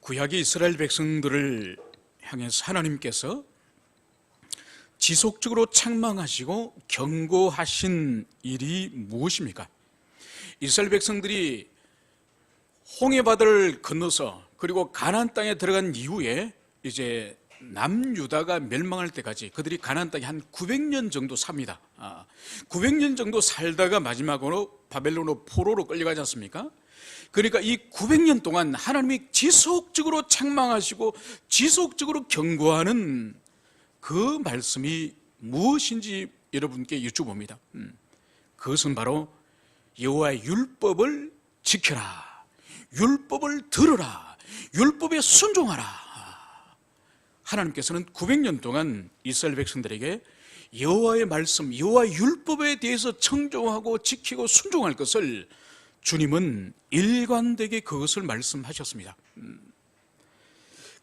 구약의 이스라엘 백성들을 향해서 하나님께서 지속적으로 책망하시고 경고하신 일이 무엇입니까? 이스라엘 백성들이 홍해바다를 건너서 그리고 가나안 땅에 들어간 이후에 이제 남유다가 멸망할 때까지 그들이 가나안 땅에 한 900년 정도 삽니다. 900년 정도 살다가 마지막으로 바벨론으로 포로로 끌려가지 않습니까? 그러니까 이 900년 동안 하나님이 지속적으로 책망하시고 지속적으로 경고하는 그 말씀이 무엇인지 여러분께 여쭤봅니다. 그것은 바로 여호와의 율법을 지켜라, 율법을 들으라, 율법에 순종하라. 하나님께서는 900년 동안 이스라엘 백성들에게 여호와의 말씀, 여호와의 율법에 대해서 청종하고 지키고 순종할 것을 주님은 일관되게 그것을 말씀하셨습니다.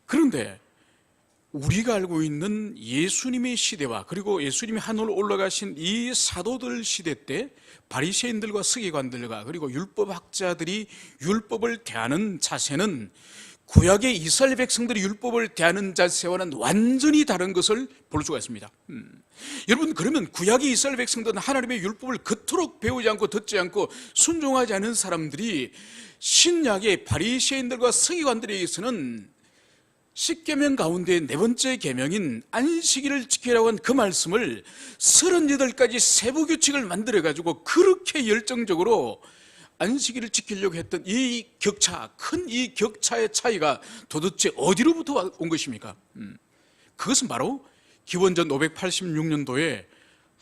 그런데 우리가 알고 있는 예수님의 시대와 그리고 예수님이 하늘로 올라가신 이 사도들 시대 때 바리새인들과 서기관들과 그리고 율법학자들이 율법을 대하는 자세는 구약의 이스라엘 백성들이 율법을 대하는 자세와는 완전히 다른 것을 볼 수가 있습니다. 여러분, 그러면 구약의 이스라엘 백성들은 하나님의 율법을 그토록 배우지 않고 듣지 않고 순종하지 않은 사람들이 신약의 바리새인들과 서기관들에게서는 10계명 가운데 네 번째 계명인 안식일을 지키라고 한 그 말씀을 38가지 세부 규칙을 만들어 가지고 그렇게 열정적으로 안식일을 지키려고 했던 이 격차, 큰 이 격차의 차이가 도대체 어디로부터 온 것입니까? 그것은 바로 기원전 586년도에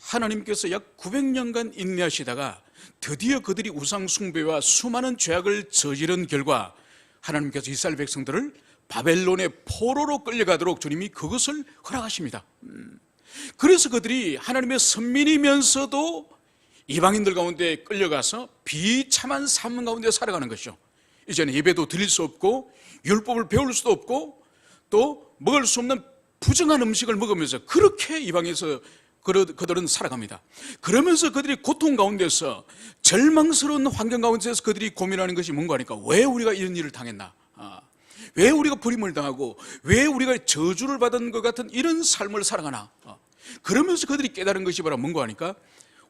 하나님께서 약 900년간 인내하시다가 드디어 그들이 우상 숭배와 수많은 죄악을 저지른 결과 하나님께서 이스라엘 백성들을 바벨론의 포로로 끌려가도록 주님이 그것을 허락하십니다. 그래서 그들이 하나님의 선민이면서도 이방인들 가운데 끌려가서 비참한 삶 가운데 살아가는 것이죠. 이제는 예배도 드릴 수 없고 율법을 배울 수도 없고 또 먹을 수 없는 부정한 음식을 먹으면서 그렇게 이방에서 그들은 살아갑니다. 그러면서 그들이 고통 가운데서 절망스러운 환경 가운데서 그들이 고민하는 것이 뭔가 하니까 왜 우리가 이런 일을 당했나? 왜 우리가 버림을 당하고 왜 우리가 저주를 받은 것 같은 이런 삶을 살아가나? 그러면서 그들이 깨달은 것이 바로 뭔가 하니까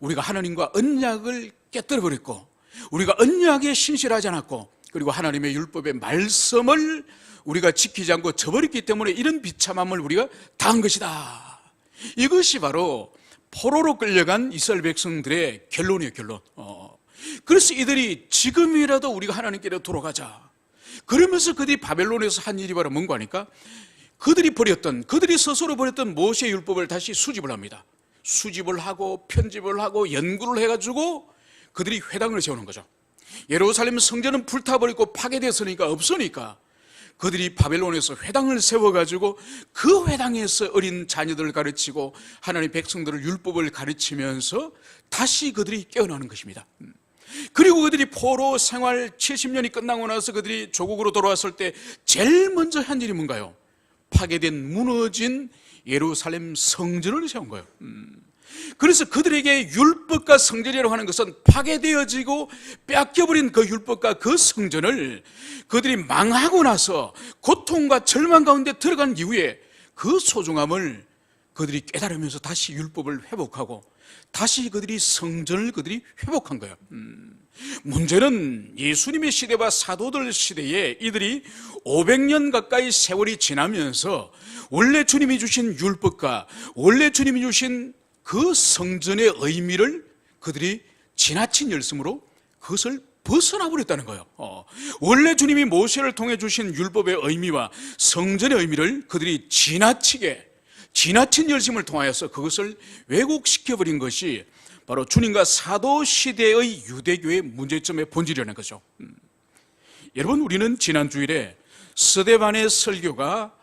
우리가 하나님과 언약을 깨뜨려 버렸고 우리가 언약에 신실하지 않았고 그리고 하나님의 율법의 말씀을 우리가 지키지 않고 저버렸기 때문에 이런 비참함을 우리가 당한 것이다. 이것이 바로 포로로 끌려간 이스라엘 백성들의 결론이에요. 결론. 그래서 이들이 지금이라도 우리가 하나님께로 돌아가자. 그러면서 그들이 바벨론에서 한 일이 바로 뭔가 하니까 그들이 스스로 버렸던 모세의 율법을 다시 수집을 합니다. 수집을 하고 편집을 하고 연구를 해가지고 그들이 회당을 세우는 거죠. 예루살렘 성전은 불타버리고 파괴됐으니까 없으니까 그들이 바벨론에서 회당을 세워가지고 그 회당에서 어린 자녀들을 가르치고 하나님의 백성들을 율법을 가르치면서 다시 그들이 깨어나는 것입니다. 그리고 그들이 포로 생활 70년이 끝나고 나서 그들이 조국으로 돌아왔을 때 제일 먼저 한 일이 뭔가요? 파괴된 무너진 예루살렘 성전을 세운 거예요. 그래서 그들에게 율법과 성전이라고 하는 것은 파괴되어지고 뺏겨버린 그 율법과 그 성전을 그들이 망하고 나서 고통과 절망 가운데 들어간 이후에 그 소중함을 그들이 깨달으면서 다시 율법을 회복하고 다시 그들이 성전을 그들이 회복한 거예요. 문제는 예수님의 시대와 사도들 시대에 이들이 500년 가까이 세월이 지나면서 원래 주님이 주신 율법과 원래 주님이 주신 그 성전의 의미를 그들이 지나친 열심으로 그것을 벗어나 버렸다는 거예요. 원래 주님이 모세를 통해 주신 율법의 의미와 성전의 의미를 그들이 지나친 열심을 통하여서 그것을 왜곡시켜버린 것이 바로 주님과 사도 시대의 유대교의 문제점의 본질이라는 거죠. 여러분, 우리는 지난 주일에 스데반의 설교가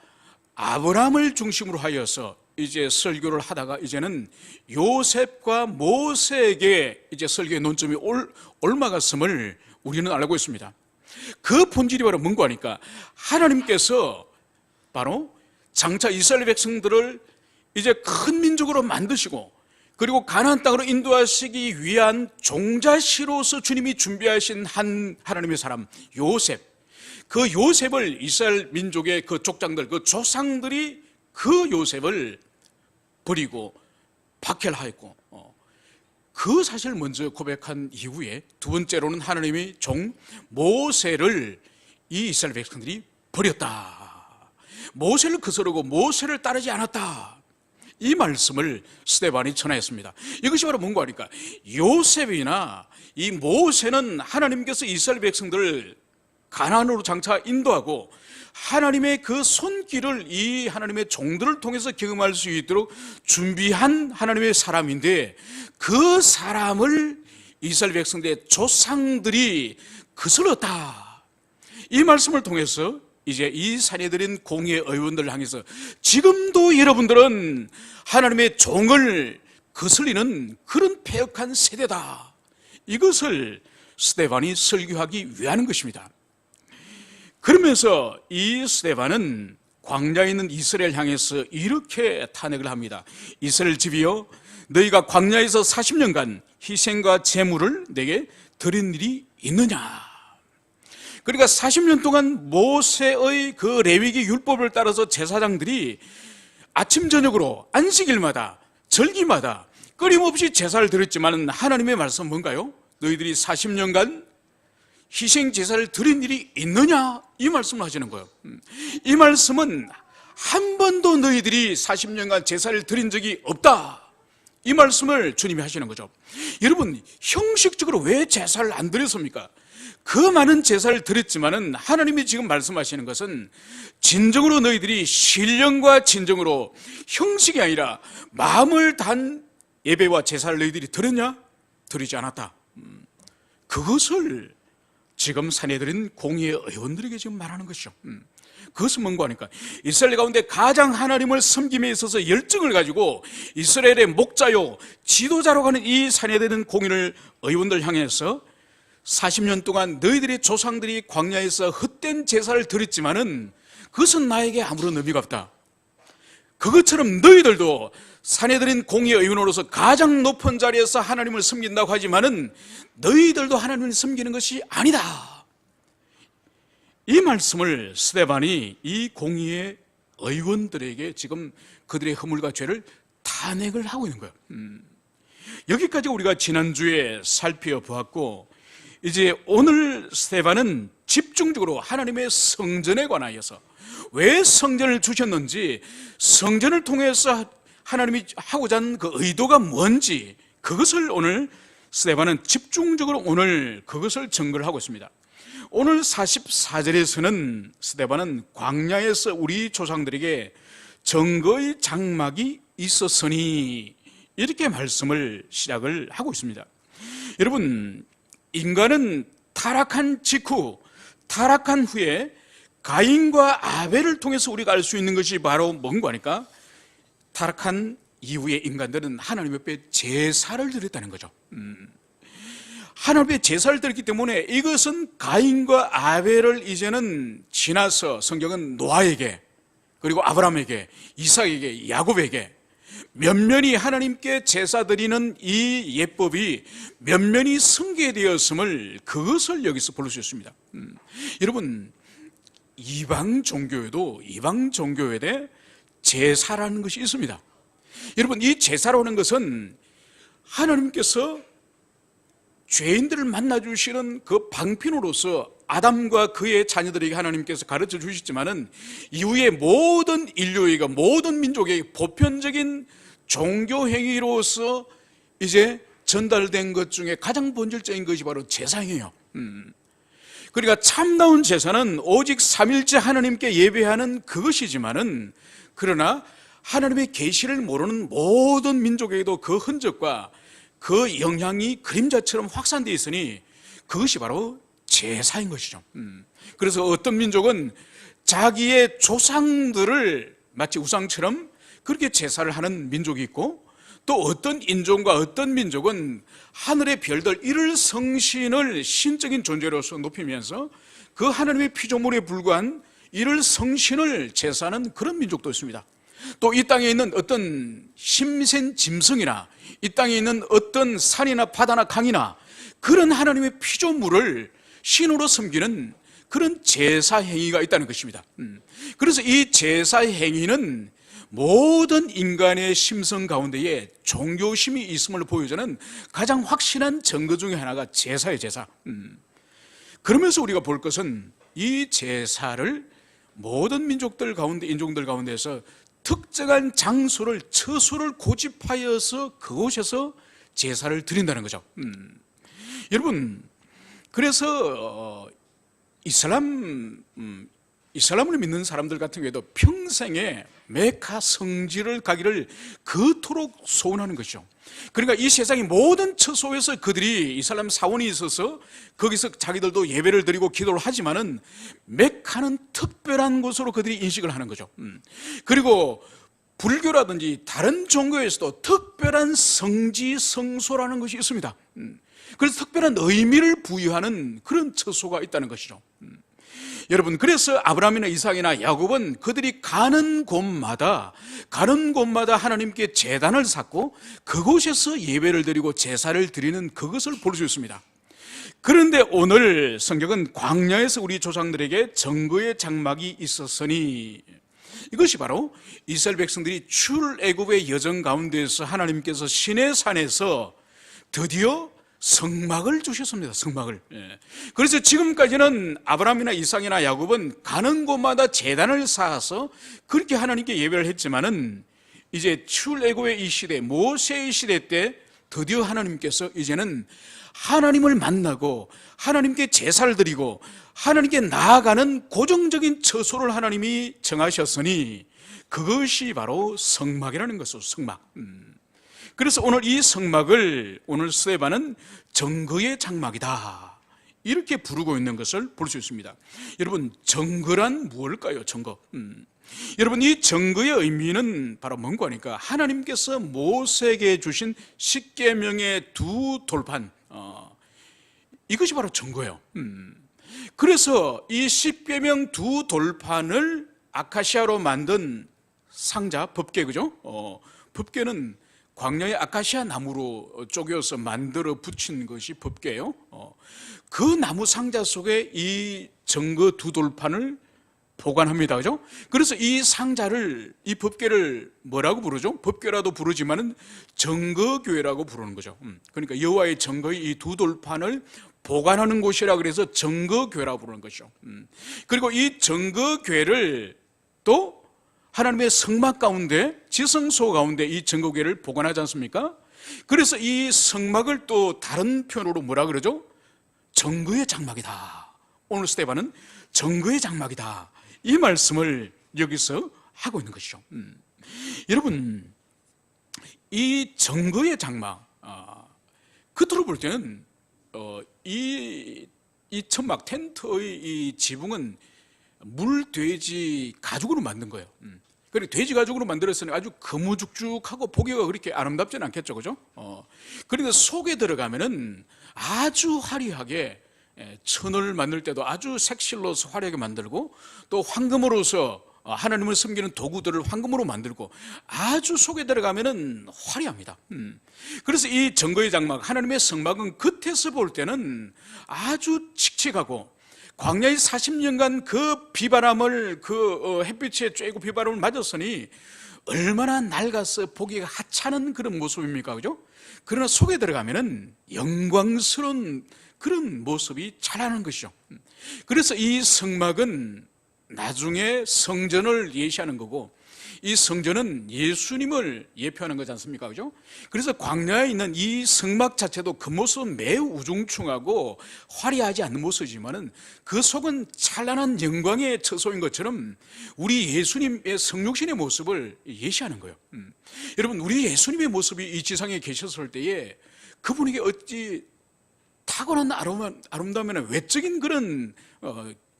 아브라함을 중심으로 하여서 이제 설교를 하다가 이제는 요셉과 모세에게 이제 설교의 논점이 옮아갔음을 우리는 알고 있습니다. 그 본질이 바로 뭔가 하니까 하나님께서 바로 장차 이스라엘 백성들을 이제 큰 민족으로 만드시고 그리고 가나안 땅으로 인도하시기 위한 종자시로서 주님이 준비하신 한 하나님의 사람 요셉, 그 요셉을 이스라엘 민족의 그 족장들, 그 조상들이 그 요셉을 버리고 박해하였고, 그 사실을 먼저 고백한 이후에 두 번째로는 하나님의 종 모세를 이 이스라엘 백성들이 버렸다. 모세를 거스르고 모세를 따르지 않았다. 이 말씀을 스데반이 전하였습니다. 이것이 바로 뭔가 하니까 요셉이나 이 모세는 하나님께서 이스라엘 백성들을 가나안으로 장차 인도하고 하나님의 그 손길을 이 하나님의 종들을 통해서 경험할 수 있도록 준비한 하나님의 사람인데, 그 사람을 이스라엘 백성들의 조상들이 거슬렀다. 이 말씀을 통해서 이제 이 사내들인 공의의 의원들을 향해서 지금도 여러분들은 하나님의 종을 거슬리는 그런 패역한 세대다, 이것을 스데반이 설교하기 위한 것입니다. 그러면서 이 스데반은 광야에 있는 이스라엘 향해서 이렇게 탄핵을 합니다. 이스라엘 집이여, 너희가 광야에서 40년간 희생과 제물을 내게 드린 일이 있느냐. 그러니까 40년 동안 모세의 그 레위기 율법을 따라서 제사장들이 아침 저녁으로 안식일마다 절기마다 끊임없이 제사를 드렸지만 하나님의 말씀은 뭔가요? 너희들이 40년간 희생 제사를 드린 일이 있느냐? 이 말씀을 하시는 거예요. 이 말씀은 한 번도 너희들이 40년간 제사를 드린 적이 없다, 이 말씀을 주님이 하시는 거죠. 여러분, 형식적으로 왜 제사를 안 드렸습니까? 그 많은 제사를 드렸지만은 하나님이 지금 말씀하시는 것은 진정으로 너희들이 신령과 진정으로 형식이 아니라 마음을 단 예배와 제사를 너희들이 드렸냐? 드리지 않았다. 그것을 지금 사내들인 공의의 의원들에게 지금 말하는 것이죠. 그것은 뭔가 하니까 이스라엘 가운데 가장 하나님을 섬김에 있어서 열정을 가지고 이스라엘의 목자요 지도자로 가는 이 사내들인 공의를 의원들 향해서 40년 동안 너희들의 조상들이 광야에서 헛된 제사를 드렸지만은 그것은 나에게 아무런 의미가 없다. 그것처럼 너희들도 사내들인 공의의 의원으로서 가장 높은 자리에서 하나님을 섬긴다고 하지만은 너희들도 하나님을 섬기는 것이 아니다. 이 말씀을 스데반이 이 공의의 의원들에게 지금 그들의 허물과 죄를 탄핵을 하고 있는 거예요. 여기까지 우리가 지난주에 살펴보았고, 이제 오늘 스데반은 집중적으로 하나님의 성전에 관하여서 왜 성전을 주셨는지, 성전을 통해서 하나님이 하고자 하는 그 의도가 뭔지, 그것을 오늘 스데반은 집중적으로 오늘 그것을 증거를 하고 있습니다. 오늘 44절에서는 스데반은 광야에서 우리 조상들에게 증거의 장막이 있었으니 이렇게 말씀을 시작을 하고 있습니다. 여러분, 인간은 타락한 직후, 타락한 후에 가인과 아벨을 통해서 우리가 알 수 있는 것이 바로 뭔가 하니까, 타락한 이후에 인간들은 하나님 앞에 제사를 드렸다는 거죠. 하나님 앞에 제사를 드렸기 때문에 이것은 가인과 아벨을 이제는 지나서 성경은 노아에게, 그리고 아브라함에게, 이삭에게, 야곱에게 면면이 하나님께 제사 드리는 이 예법이 면면이 승계되었음을, 그것을 여기서 볼 수 있습니다. 여러분, 이방 종교에도 이방 종교에 대해 제사라는 것이 있습니다. 여러분, 이 제사라는 것은 하나님께서 죄인들을 만나주시는 그 방편으로서 아담과 그의 자녀들에게 하나님께서 가르쳐 주셨지만은 이후에 모든 인류에게, 모든 민족에게 보편적인 종교 행위로서 이제 전달된 것 중에 가장 본질적인 것이 바로 제사예요. 그러니까 참다운 제사는 오직 삼일째 하나님께 예배하는 그것이지만은, 그러나 하나님의 계시를 모르는 모든 민족에게도 그 흔적과 그 영향이 그림자처럼 확산되어 있으니 그것이 바로 제사인 것이죠. 그래서 어떤 민족은 자기의 조상들을 마치 우상처럼 그렇게 제사를 하는 민족이 있고, 또 어떤 인종과 어떤 민족은 하늘의 별들, 이를 성신을 신적인 존재로서 높이면서 그 하나님의 피조물에 불과한 이를 성신을 제사하는 그런 민족도 있습니다. 또 이 땅에 있는 어떤 힘센 짐승이나 이 땅에 있는 어떤 산이나 바다나 강이나 그런 하나님의 피조물을 신으로 섬기는 그런 제사 행위가 있다는 것입니다. 그래서 이 제사 행위는 모든 인간의 심성 가운데에 종교심이 있음을 보여주는 가장 확실한 증거 중에 하나가 제사예요, 제사. 그러면서 우리가 볼 것은 이 제사를 모든 민족들 가운데, 인종들 가운데서 특정한 장소를, 처소를 고집하여서 그곳에서 제사를 드린다는 거죠. 여러분, 그래서 이슬람을 믿는 사람들 같은 경우에도 평생에 메카 성지를 가기를 그토록 소원하는 것이죠. 그러니까 이 세상의 모든 처소에서 그들이 이슬람 사원이 있어서 거기서 자기들도 예배를 드리고 기도를 하지만은 메카는 특별한 곳으로 그들이 인식을 하는 거죠. 그리고 불교라든지 다른 종교에서도 특별한 성지 성소라는 것이 있습니다. 그래서 특별한 의미를 부여하는 그런 처소가 있다는 것이죠. 여러분, 그래서 아브라함이나 이삭이나 야곱은 그들이 가는 곳마다 하나님께 제단을 쌓고 그곳에서 예배를 드리고 제사를 드리는 그것을 볼 수 있습니다. 그런데 오늘 성경은 광야에서 우리 조상들에게 증거의 장막이 있었으니, 이것이 바로 이스라엘 백성들이 출애굽의 여정 가운데서 하나님께서 시내산에서 드디어 성막을 주셨습니다. 성막을. 그래서 지금까지는 아브라함이나 이삭이나 야곱은 가는 곳마다 제단을 쌓아서 그렇게 하나님께 예배를 했지만은 이제 출애굽의 이 시대, 모세의 시대 때 드디어 하나님께서 이제는 하나님을 만나고 하나님께 제사를 드리고 하나님께 나아가는 고정적인 처소를 하나님이 정하셨으니 그것이 바로 성막이라는 것이죠. 성막. 그래서 오늘 이 성막을 오늘 스데반은 정거의 장막이다 이렇게 부르고 있는 것을 볼 수 있습니다. 여러분, 정거란 무엇일까요? 정거. 여러분, 이 정거의 의미는 바로 뭔가 하니까 하나님께서 모세에게 주신 십계명의 두 돌판, 이것이 바로 정거예요. 그래서 이 십계명 두 돌판을 아카시아로 만든 상자, 법궤, 그죠? 법궤는 광야의 아카시아 나무로 쪼개서 만들어 붙인 것이 법궤예요. 그 나무 상자 속에 이 정거 두 돌판을 보관합니다. 그죠? 그래서 이 상자를, 이 법궤를 뭐라고 부르죠? 법궤라도 부르지만은 정거궤라고 부르는 거죠. 그러니까 여호와의 정거의 이 두 돌판을 보관하는 곳이라 그래서 정거궤라고 부르는 것이죠. 그리고 이 정거궤를 또 하나님의 성막 가운데, 지성소 가운데 이 정거궤를 보관하지 않습니까? 그래서 이 성막을 또 다른 표현으로 뭐라 그러죠? 정거의 장막이다. 오늘 스데반은 정거의 장막이다, 이 말씀을 여기서 하고 있는 것이죠. 여러분, 이 정거의 장막, 겉으로 볼 때는 이 천막, 텐트의 이 지붕은 물돼지 가죽으로 만든 거예요. 그리고 돼지 가죽으로 만들었으니 아주 거무죽죽하고 보기가 그렇게 아름답지는 않겠죠, 그죠? 그런데 속에 들어가면은 아주 화려하게, 천을 만들 때도 아주 색실로서 화려하게 만들고, 또 황금으로서 하나님을 섬기는 도구들을 황금으로 만들고, 아주 속에 들어가면은 화려합니다. 그래서 이 정거의 장막, 하나님의 성막은 겉에서 볼 때는 아주 칙칙하고, 광야의 40년간 그 비바람을, 햇빛에 쬐고 비바람을 맞았으니 얼마나 낡아서 보기가 하찮은 그런 모습입니까, 그죠? 그러나 속에 들어가면은 영광스러운 그런 모습이 자라는 것이죠. 그래서 이 성막은 나중에 성전을 예시하는 거고, 이 성전은 예수님을 예표하는 거지 않습니까, 그죠? 그래서 광야에 있는 이 성막 자체도 그 모습은 매우 우중충하고 화려하지 않는 모습이지만은 그 속은 찬란한 영광의 처소인 것처럼 우리 예수님의 성육신의 모습을 예시하는 거예요. 여러분, 우리 예수님의 모습이 이 지상에 계셨을 때에 그분에게 어찌 타고난 아름다움이나 외적인 그런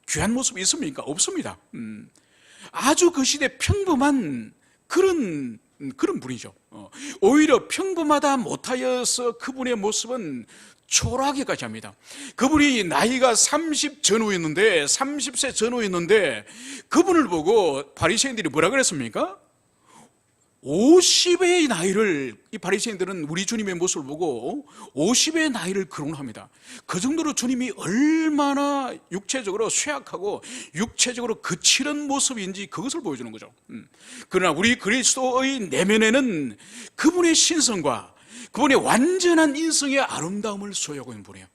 귀한 모습이 있습니까? 없습니다. 아주 그 시대 평범한 그런 분이죠. 오히려 평범하다 못하여서 그분의 모습은 초라하게까지 합니다. 그분이 나이가 30세 전후였는데 그분을 보고 바리새인들이 뭐라 그랬습니까? 50의 나이를, 이 바리새인들은 우리 주님의 모습을 보고 50의 나이를 거론합니다. 그 정도로 주님이 얼마나 육체적으로 쇠약하고 육체적으로 거칠은 모습인지 그것을 보여주는 거죠. 그러나 우리 그리스도의 내면에는 그분의 신성과 그분의 완전한 인성의 아름다움을 소유하고 있는 분이에요.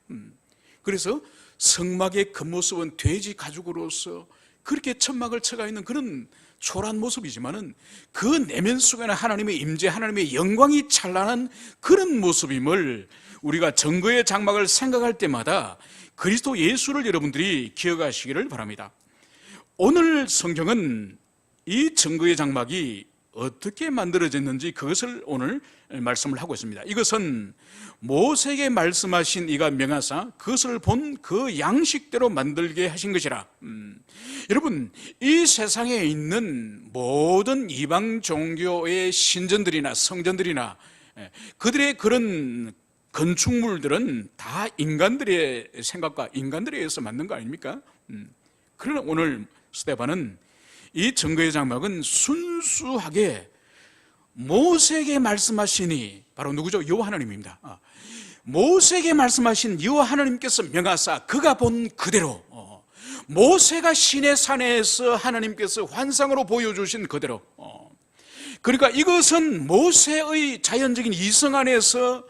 그래서 성막의 겉모습은 돼지 가죽으로서 그렇게 천막을 쳐가 있는 그런 초라한 모습이지만은 그 내면 속에는 하나님의 임재, 하나님의 영광이 찬란한 그런 모습임을 우리가 증거의 장막을 생각할 때마다 그리스도 예수를 여러분들이 기억하시기를 바랍니다. 오늘 성경은 이 증거의 장막이 어떻게 만들어졌는지 그것을 오늘 말씀을 하고 있습니다. 이것은 모세에게 말씀하신 이가 명하사 그것을 본 그 양식대로 만들게 하신 것이라. 여러분, 이 세상에 있는 모든 이방 종교의 신전들이나 성전들이나 그들의 그런 건축물들은 다 인간들의 생각과 인간들에 의해서 만든 거 아닙니까? 그러나 오늘 스데반은 이 증거의 장막은 순수하게 모세에게 말씀하시니, 바로 누구죠? 여호와 하나님입니다. 모세에게 말씀하신 여호와 하나님께서 명하사 그가 본 그대로, 모세가 시내 산에서 하나님께서 환상으로 보여주신 그대로, 그러니까 이것은 모세의 자연적인 이성 안에서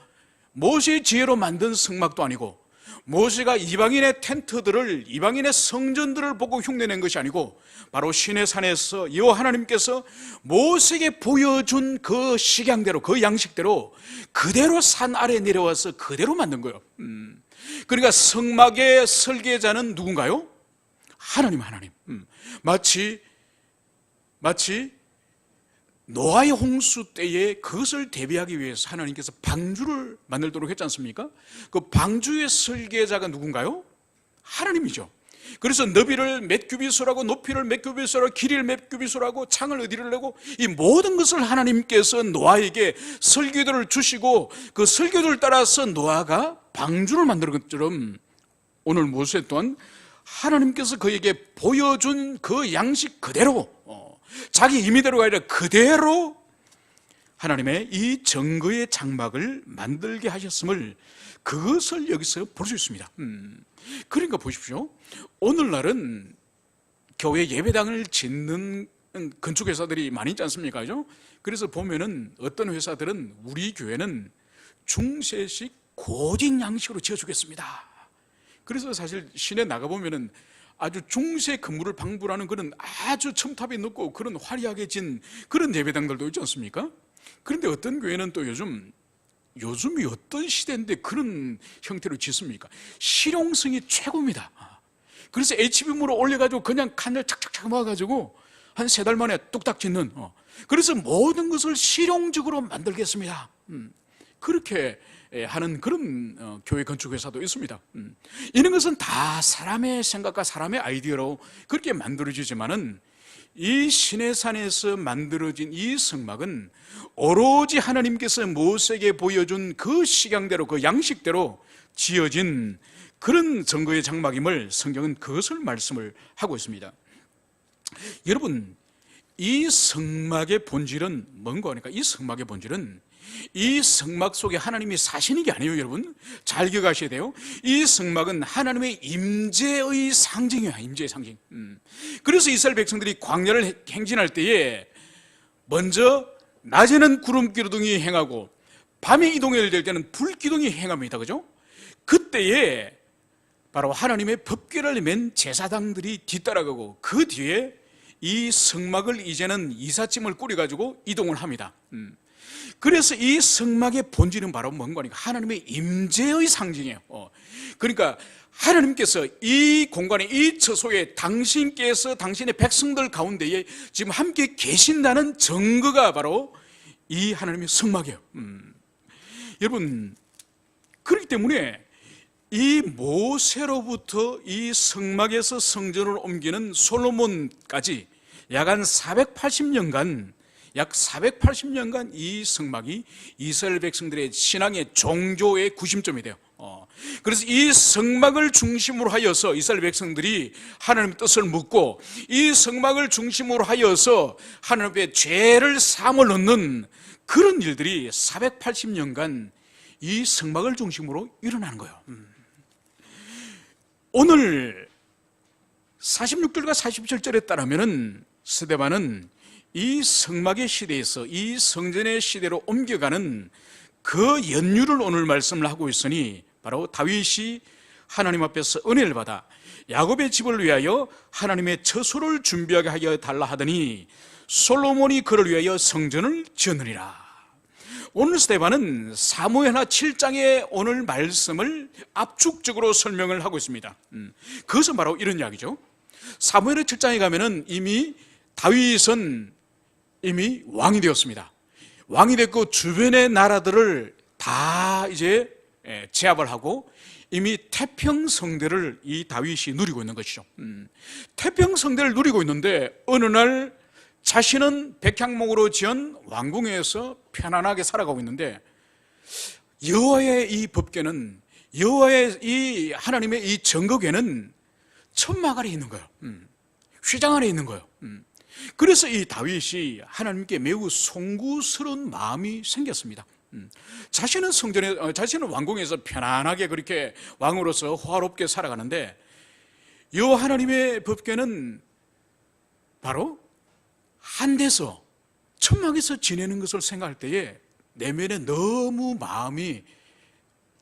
모세의 지혜로 만든 성막도 아니고, 모세가 이방인의 텐트들을, 이방인의 성전들을 보고 흉내낸 것이 아니고, 바로 시내 산에서 여호와 하나님께서 모세에게 보여준 그 식양대로, 그 양식대로 그대로 산 아래 내려와서 그대로 만든 거예요. 그러니까 성막의 설계자는 누군가요? 하나님. 마치 노아의 홍수 때에 그것을 대비하기 위해서 하나님께서 방주를 만들도록 했지 않습니까? 그 방주의 설계자가 누군가요? 하나님이죠. 그래서 너비를 몇 규빗으로하고 높이를 몇 규빗으로하고 길이를 몇 규빗으로하고 창을 어디를 내고 이 모든 것을 하나님께서 노아에게 설계도를 주시고 그 설계도를 따라서 노아가 방주를 만드는 것처럼 오늘 모세 또한 하나님께서 그에게 보여준 그 양식 그대로, 자기 임의대로가 아니라 그대로 하나님의 이 증거의 장막을 만들게 하셨음을, 그것을 여기서 볼 수 있습니다. 그러니까 보십시오. 오늘날은 교회 예배당을 짓는 건축회사들이 많이 있지 않습니까? 그죠? 그래서 보면은 어떤 회사들은 우리 교회는 중세식 고직 양식으로 지어주겠습니다. 그래서 사실 시내 나가보면은 아주 중세 건물을 방불하는 그런 아주 첨탑이 높고 그런 화려하게 진 그런 예배당들도 있지 않습니까? 그런데 어떤 교회는 또 요즘이 어떤 시대인데 그런 형태로 짓습니까? 실용성이 최고입니다. 그래서 HB물을 올려가지고 그냥 칸을 착착착 모아가지고 한 3달 만에 뚝딱 짓는, 그래서 모든 것을 실용적으로 만들겠습니다. 그렇게 하는 그런 교회 건축 회사도 있습니다. 이런 것은 다 사람의 생각과 사람의 아이디어로 그렇게 만들어지지만은 이 시내산에서 만들어진 이 성막은 오로지 하나님께서 모세에게 보여준 그 식양대로, 그 양식대로 지어진 그런 증거의 장막임을 성경은 그것을 말씀을 하고 있습니다. 여러분, 이 성막의 본질은 뭔가 하니까, 이 성막의 본질은 이 성막 속에 하나님이 사시는 게 아니에요. 여러분 잘 기억하셔야 돼요. 이 성막은 하나님의 임재의 상징이에요. 임재의 상징. 그래서 이스라엘 백성들이 광야를 행진할 때에 먼저 낮에는 구름 기둥이 행하고 밤에 이동해야 될 때는 불 기둥이 행합니다. 그죠? 그때에 바로 하나님의 법궤를 맨 제사장들이 뒤따라가고 그 뒤에 이 성막을 이제는 이삿짐을 꾸려가지고 이동을 합니다. 그래서 이 성막의 본질은 바로 뭔가 하니까 하나님의 임재의 상징이에요. 그러니까 하나님께서 이 공간에, 이 처소에 당신께서 당신의 백성들 가운데에 지금 함께 계신다는 증거가 바로 이 하나님의 성막이에요. 여러분, 그렇기 때문에 이 모세로부터 이 성막에서 성전을 옮기는 솔로몬까지 약 480년간 이 성막이 이스라엘 백성들의 신앙의 종교의 구심점이 돼요. 그래서 이 성막을 중심으로 하여서 이스라엘 백성들이 하나님의 뜻을 묻고, 이 성막을 중심으로 하여서 하나님의 죄를 사함을 얻는 그런 일들이 480년간 이 성막을 중심으로 일어나는 거예요. 오늘 46절과 47절에 따르면 스데반은 이 성막의 시대에서 이 성전의 시대로 옮겨가는 그 연유를 오늘 말씀을 하고 있으니, 바로 다윗이 하나님 앞에서 은혜를 받아 야곱의 집을 위하여 하나님의 처소를 준비하게 하여 달라 하더니 솔로몬이 그를 위하여 성전을 지었느니라. 오늘 스데반은 사무엘하 7장의 오늘 말씀을 압축적으로 설명을 하고 있습니다. 그것은 바로 이런 이야기죠. 사무엘하 7장에 가면은 이미 다윗은 이미 왕이 되었습니다. 왕이 됐고 주변의 나라들을 다 이제 제압을 하고 이미 태평성대를 이 다윗이 누리고 있는 것이죠. 태평성대를 누리고 있는데 어느 날 자신은 백향목으로 지은 왕궁에서 편안하게 살아가고 있는데, 여호와의 이 법궤는, 여호와의 이 하나님의 이 정거궤는 천막 아래 있는 거예요. 휘장 안에 있는 거예요. 그래서 이 다윗이 하나님께 매우 송구스러운 마음이 생겼습니다. 자신은 성전에, 자신은 왕궁에서 편안하게 그렇게 왕으로서 호화롭게 살아가는데, 여호와 하나님의 법궤는 바로 한 데서 천막에서 지내는 것을 생각할 때에 내면에 너무 마음이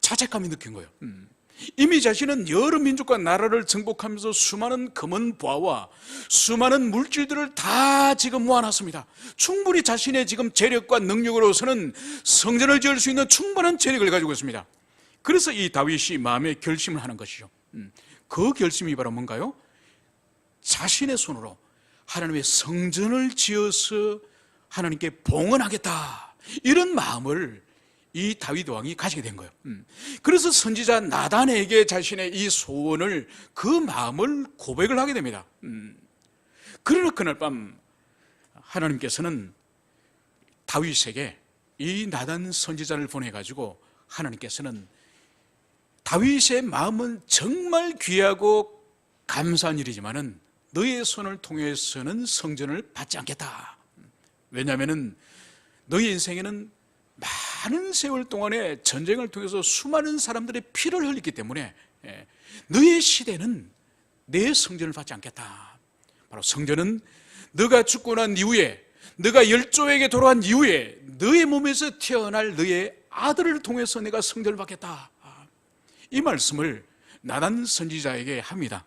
자책감이 느낀 거예요. 이미 자신은 여러 민족과 나라를 정복하면서 수많은 금은 보화와 수많은 물질들을 다 지금 모아놨습니다. 충분히 자신의 지금 재력과 능력으로서는 성전을 지을 수 있는 충분한 재력을 가지고 있습니다. 그래서 이 다윗이 마음에 결심을 하는 것이죠. 그 결심이 바로 뭔가요? 자신의 손으로 하나님의 성전을 지어서 하나님께 봉헌하겠다, 이런 마음을 이 다윗 왕이 가지게 된 거예요. 그래서 선지자 나단에게 자신의 이 소원을, 그 마음을 고백을 하게 됩니다. 그러나 그날 밤 하나님께서는 다윗에게 이 나단 선지자를 보내가지고, 하나님께서는 다윗의 마음은 정말 귀하고 감사한 일이지만은 너의 손을 통해서는 성전을 받지 않겠다. 왜냐하면 너의 인생에는 많은 세월 동안에 전쟁을 통해서 수많은 사람들의 피를 흘렸기 때문에 너의 시대는 내 성전을 받지 않겠다. 바로 성전은 너가 죽고 난 이후에, 너가 열조에게 돌아간 이후에 너의 몸에서 태어날 너의 아들을 통해서 내가 성전을 받겠다. 이 말씀을 나단 선지자에게 합니다.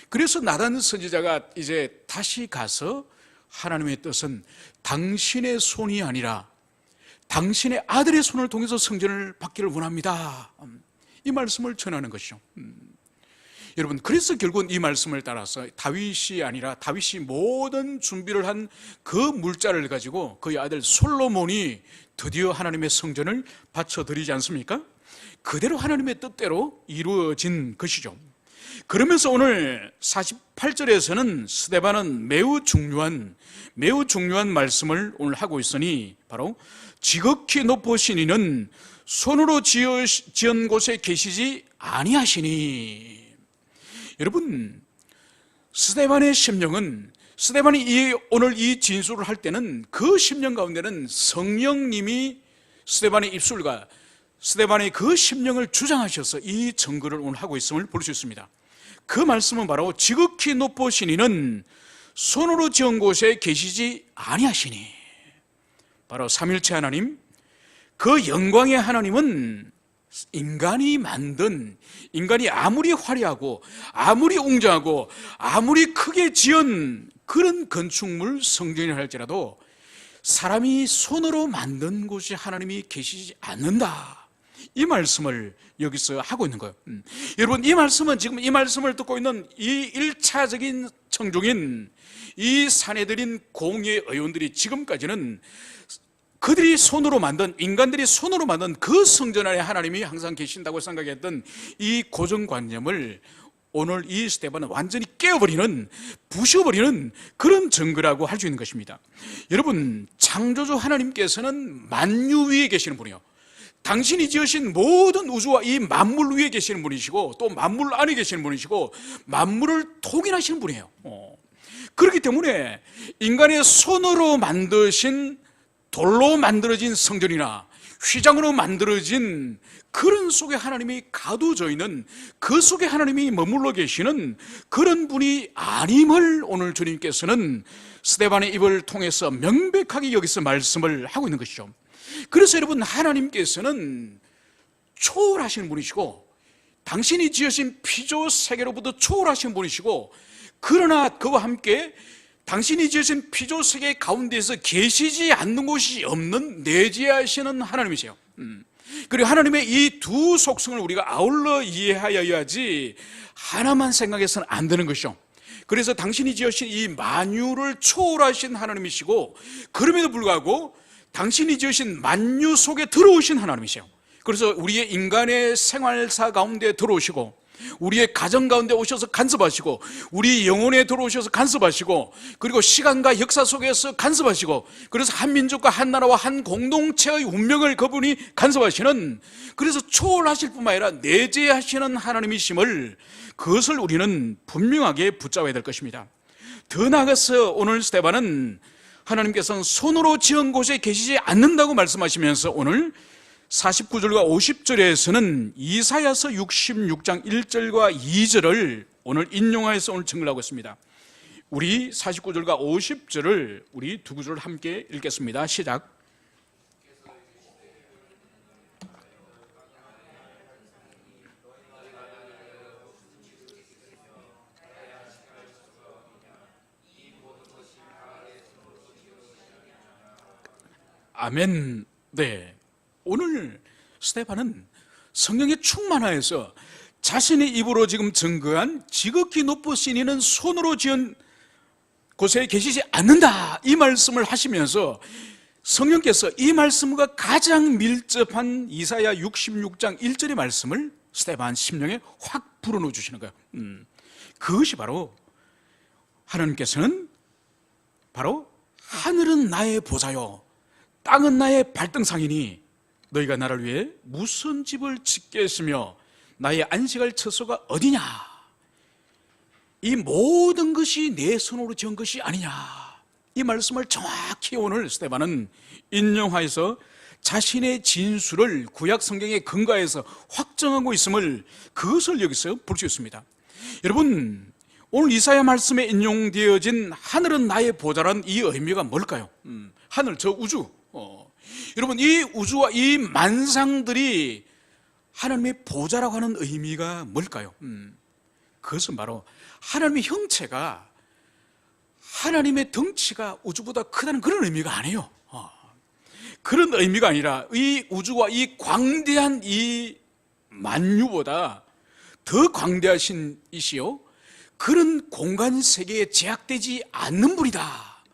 그래서 나단 선지자가 이제 다시 가서 하나님의 뜻은 당신의 손이 아니라 당신의 아들의 손을 통해서 성전을 받기를 원합니다, 이 말씀을 전하는 것이죠. 여러분, 그래서 결국은 이 말씀을 따라서 다윗이 아니라 다윗이 모든 준비를 한 그 물자를 가지고 그의 아들 솔로몬이 드디어 하나님의 성전을 바쳐드리지 않습니까? 그대로 하나님의 뜻대로 이루어진 것이죠. 그러면서 오늘 48절에서는 스데반은 매우 중요한 말씀을 오늘 하고 있으니, 바로 지극히 높으신 이는 손으로 지은 곳에 계시지 아니하시니. 여러분, 스데반의 심령은, 스데반이 오늘 이 진술을 할 때는 그 심령 가운데는 성령님이 스데반의 입술과 스데반의 그 심령을 주장하셔서 이 증거를 오늘 하고 있음을 볼 수 있습니다. 그 말씀은 바로 지극히 높으신 이는 손으로 지은 곳에 계시지 아니하시니. 바로 삼일체 하나님, 그 영광의 하나님은 인간이 만든, 인간이 아무리 화려하고 아무리 웅장하고 아무리 크게 지은 그런 건축물 성전이라 할지라도 사람이 손으로 만든 곳이 하나님이 계시지 않는다, 이 말씀을 여기서 하고 있는 거예요. 여러분, 이 말씀은 지금 이 말씀을 듣고 있는 이 1차적인 청중인 이 사내들인 공의 의원들이 지금까지는 그들이 손으로 만든, 인간들이 손으로 만든 그 성전 안에 하나님이 항상 계신다고 생각했던 이 고정관념을 오늘 이 스데반은 완전히 깨어버리는, 부셔버리는 그런 증거라고 할 수 있는 것입니다. 여러분, 창조주 하나님께서는 만유 위에 계시는 분이요, 당신이 지으신 모든 우주와 이 만물 위에 계시는 분이시고 또 만물 안에 계시는 분이시고 만물을 통일하시는 분이에요. 그렇기 때문에 인간의 손으로 만드신 돌로 만들어진 성전이나 휘장으로 만들어진 그런 속에 하나님이 가두어져 있는, 그 속에 하나님이 머물러 계시는 그런 분이 아님을 오늘 주님께서는 스데반의 입을 통해서 명백하게 여기서 말씀을 하고 있는 것이죠. 그래서 여러분, 하나님께서는 초월하신 분이시고 당신이 지으신 피조 세계로부터 초월하신 분이시고, 그러나 그와 함께 당신이 지으신 피조 세계 가운데에서 계시지 않는 곳이 없는 내재하시는 하나님이세요. 그리고 하나님의 이 두 속성을 우리가 아울러 이해하여야지 하나만 생각해서는 안 되는 것이죠. 그래서 당신이 지으신 이 만유를 초월하신 하나님이시고, 그럼에도 불구하고 당신이 지으신 만유 속에 들어오신 하나님이세요. 그래서 우리의 인간의 생활사 가운데 들어오시고, 우리의 가정 가운데 오셔서 간섭하시고, 우리 영혼에 들어오셔서 간섭하시고, 그리고 시간과 역사 속에서 간섭하시고, 그래서 한 민족과 한 나라와 한 공동체의 운명을 그분이 간섭하시는, 그래서 초월하실 뿐만 아니라 내재하시는 하나님이심을, 그것을 우리는 분명하게 붙잡아야 될 것입니다. 더 나아가서 오늘 스데반은 하나님께서는 손으로 지은 곳에 계시지 않는다고 말씀하시면서 오늘 49절과 50절에서는 이사야서 66장 1절과 2절을 오늘 인용하여서 오늘 증거하고 있습니다. 우리 49절과 50절을 우리 두 구절을 함께 읽겠습니다. 시작. 아멘. 네. 오늘 스데반은 성령에 충만하여서 자신의 입으로 지금 증거한 지극히 높으신 이는 손으로 지은 곳에 계시지 않는다, 이 말씀을 하시면서 성령께서 이 말씀과 가장 밀접한 이사야 66장 1절의 말씀을 스데반 심령에 확 불어넣어 주시는 거예요. 그것이 바로 하나님께서는 바로 하늘은 나의 보좌요 땅은 나의 발등상이니 너희가 나를 위해 무슨 집을 짓겠으며 나의 안식할 처소가 어디냐, 이 모든 것이 내 손으로 지은 것이 아니냐, 이 말씀을 정확히 오늘 스데반은 인용하여서 자신의 진술을 구약 성경에 근거해서 확정하고 있음을, 그것을 여기서 볼 수 있습니다. 여러분, 오늘 이사야 말씀에 인용되어진 하늘은 나의 보좌라는 이 의미가 뭘까요? 하늘, 저 우주, 여러분, 이 우주와 이 만상들이 하나님의 보좌라고 하는 의미가 뭘까요? 그것은 바로 하나님의 형체가, 하나님의 덩치가 우주보다 크다는 그런 의미가 아니에요. 그런 의미가 아니라 이 우주와 이 광대한 이 만유보다 더 광대하신 이시요, 그런 공간 세계에 제약되지 않는 분이다,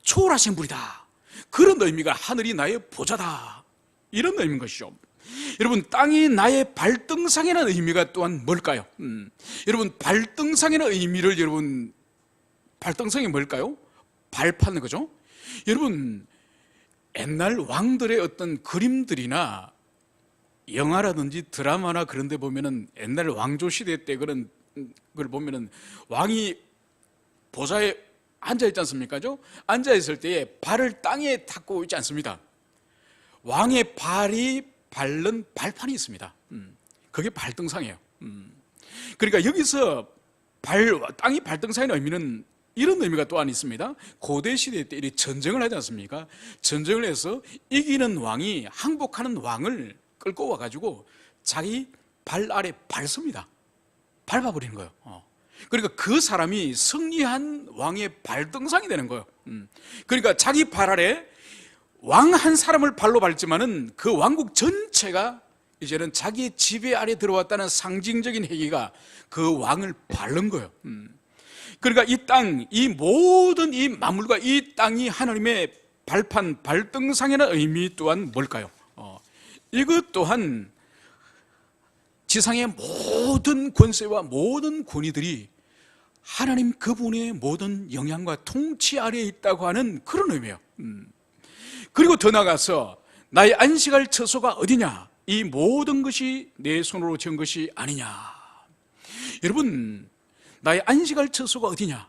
초월하신 분이다, 그런 의미가 하늘이 나의 보좌다, 이런 의미인 것이죠. 여러분, 땅이 나의 발등상이라는 의미가 또한 뭘까요? 여러분, 발등상이라는 의미를, 여러분, 발등상이 뭘까요? 발판, 그죠? 여러분, 옛날 왕들의 어떤 그림들이나 영화라든지 드라마나 그런 데 보면은 옛날 왕조 시대 때 그런 걸 보면은 왕이 보좌에 앉아있지 않습니까? 앉아있을 때에 발을 땅에 닦고 있지 않습니다. 왕의 발이 밟는 발판이 있습니다. 그게 발등상이에요. 그러니까 여기서 땅이 발등상의 의미는 이런 의미가 또한 있습니다. 고대 시대 때 이 전쟁을 하지 않습니까? 전쟁을 해서 이기는 왕이 항복하는 왕을 끌고 와가지고 자기 발 아래 밟습니다. 밟아버리는 거예요. 그러니까 그 사람이 승리한 왕의 발등상이 되는 거예요. 그러니까 자기 발 아래 왕 한 사람을 발로 밟지만은 그 왕국 전체가 이제는 자기의 지배 아래 들어왔다는 상징적인 행위가 그 왕을 밟는 거예요. 그러니까 이 땅, 이 모든 이 만물과 이 땅이 하나님의 발판, 발등상이라는 의미 또한 뭘까요? 이것 또한 지상의 모든 권세와 모든 권위들이 하나님 그분의 모든 영향과 통치 아래에 있다고 하는 그런 의미예요. 그리고 더 나아가서 나의 안식할 처소가 어디냐? 이 모든 것이 내 손으로 지은 것이 아니냐. 여러분, 나의 안식할 처소가 어디냐?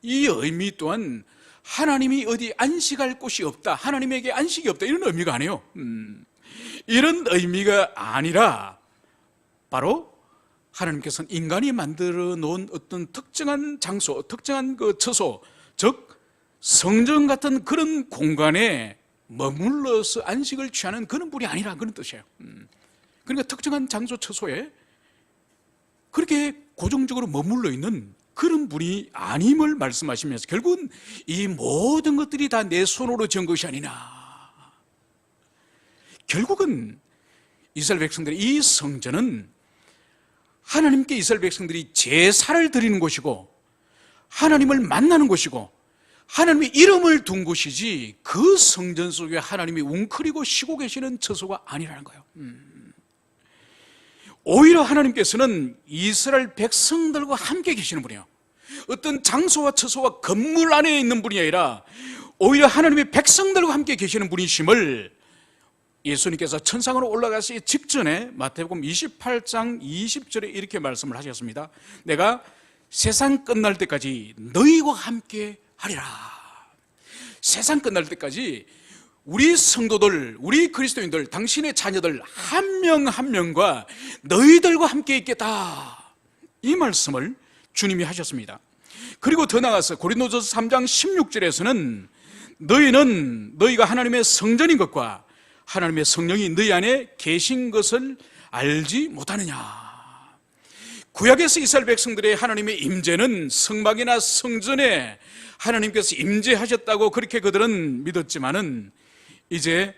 이 의미 또한 하나님이 어디 안식할 곳이 없다, 하나님에게 안식이 없다, 이런 의미가 아니에요. 이런 의미가 아니라 바로 하나님께서는 인간이 만들어 놓은 어떤 특정한 장소, 특정한 그 처소, 즉 성전 같은 그런 공간에 머물러서 안식을 취하는 그런 분이 아니라 그런 뜻이에요. 그러니까 특정한 장소, 처소에 그렇게 고정적으로 머물러 있는 그런 분이 아님을 말씀하시면서 결국은 이 모든 것들이 다 내 손으로 지은 것이 아니냐. 결국은 이스라엘 백성들의 이 성전은 하나님께 이스라엘 백성들이 제사를 드리는 곳이고 하나님을 만나는 곳이고 하나님의 이름을 둔 곳이지, 그 성전 속에 하나님이 웅크리고 쉬고 계시는 처소가 아니라는 거예요. 오히려 하나님께서는 이스라엘 백성들과 함께 계시는 분이에요. 어떤 장소와 처소와 건물 안에 있는 분이 아니라 오히려 하나님의 백성들과 함께 계시는 분이심을 예수님께서 천상으로 올라가시기 직전에 마태복음 28장 20절에 이렇게 말씀을 하셨습니다. 내가 세상 끝날 때까지 너희와 함께 하리라. 세상 끝날 때까지 우리 성도들, 우리 그리스도인들, 당신의 자녀들 한 명 한 명과 너희들과 함께 있겠다, 이 말씀을 주님이 하셨습니다. 그리고 더 나아가서 고린도전서 3장 16절에서는 너희는 너희가 하나님의 성전인 것과 하나님의 성령이 너희 안에 계신 것을 알지 못하느냐. 구약에서 이스라엘 백성들의 하나님의 임재는 성막이나 성전에 하나님께서 임재하셨다고 그렇게 그들은 믿었지만은 이제